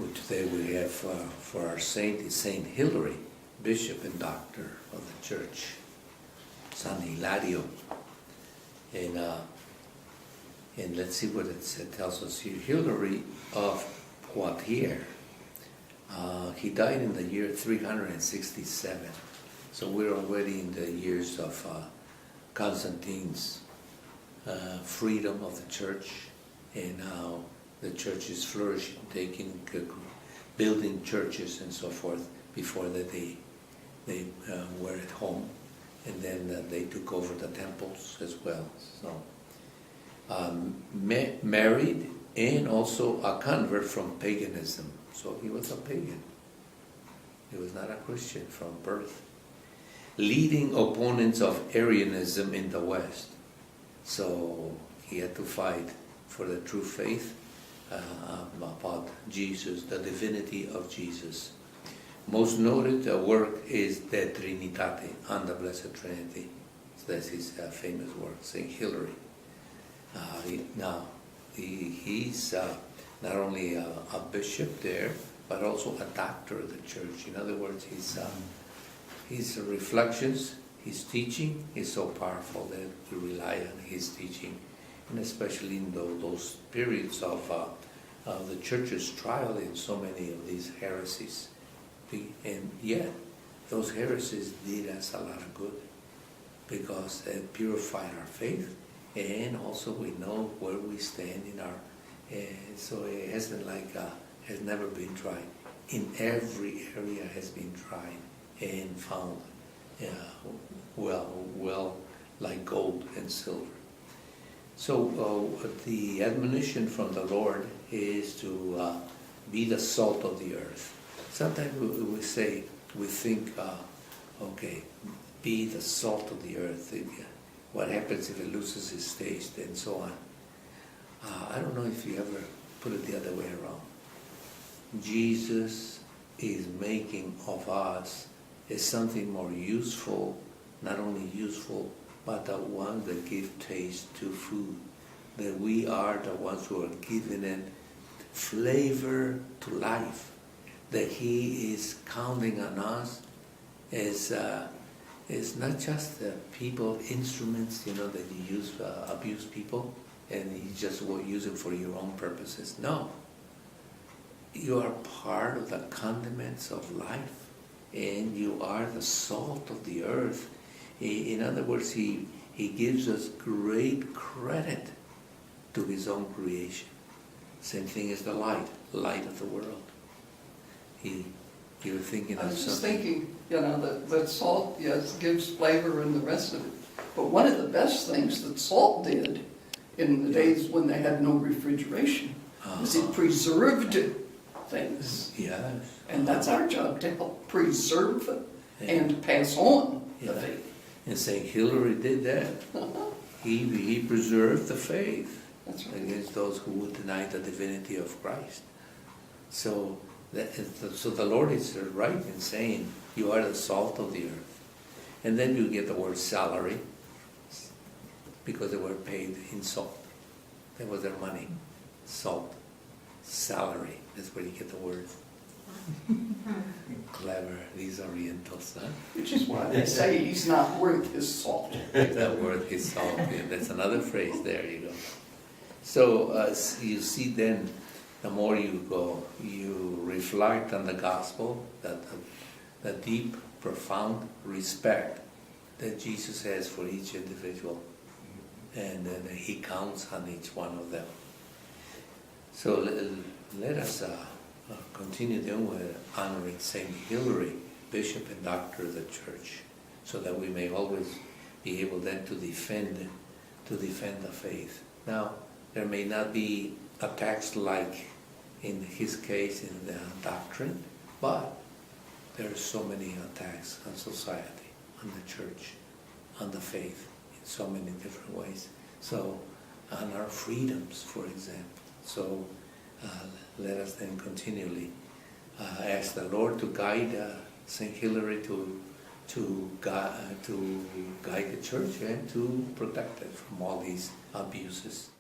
Today we have for our saint is Saint Hilary, Bishop and Doctor of the Church, San Hilario. And let's see what it tells us here. Hilary of Poitiers. He died in the year 367. So we're already in the years of Constantine's freedom of the church, and now the church is flourishing, building churches and so forth. Before that they were at home, and then they took over the temples as well. So married and also a convert from paganism. So he was a pagan. He was not a Christian from birth. Leading opponents of Arianism in the West. So he had to fight for the true faith about Jesus, the divinity of Jesus. Most noted work is De Trinitate, on the Blessed Trinity. So that's his famous work, St. Hilary. He's not only a bishop there, but also a doctor of the church. In other words, his reflections, his teaching is so powerful that we rely on his teaching, and especially in those periods of the church's trial in so many of these heresies. And yet, those heresies did us a lot of good, because they purified our faith, and also we know where we stand in our. So it hasn't has never been tried. In every area has been tried and found well like gold and silver. So the admonition from the Lord is to be the salt of the earth. Sometimes we think, okay, be the salt of the earth. What happens if it loses its taste and so on? I don't know if you ever put it the other way around. Jesus is making of us as something more useful, not only useful, but the ones that give taste to food. That we are the ones who are giving it flavor to life. That He is counting on us as not just people, instruments, that you use abuse people, and you just will use it for your own purposes. No. You are part of the condiments of life, and you are the salt of the earth. In other words, He gives us great credit to His own creation. Same thing as the light of the world. You were thinking of something. I was just thinking, that salt, yes, gives flavor and the rest of it. But one of the best things that salt did in the days when they had no refrigeration was it preserved things. Yes. And that's our job, to help preserve and pass on the faith. And St. Hilary did that. He preserved the faith. That's right. Against those who would deny the divinity of Christ. So the Lord is right in saying, you are the salt of the earth. And then you get the word salary, because they were paid in salt. That was their money. Salt. Salary. That's where you get the word. Clever, these Orientals, huh? Which is why they say he's not worth his salt. He's not worth his salt. Yeah, that's another phrase. There you go. So you see then, the more you go, you reflect on the gospel, the deep, profound respect that Jesus has for each individual, and then He counts on each one of them. So let us continue then with honoring Saint Hilary, Bishop and Doctor of the Church, so that we may always be able then to defend the faith. Now, there may not be attacks like in his case in the doctrine, but there are so many attacks on society, on the church, on the faith, in so many different ways. So, on our freedoms, for example. So, let us then continually ask the Lord to guide St. Hilary to guide the church and to protect it from all these abuses.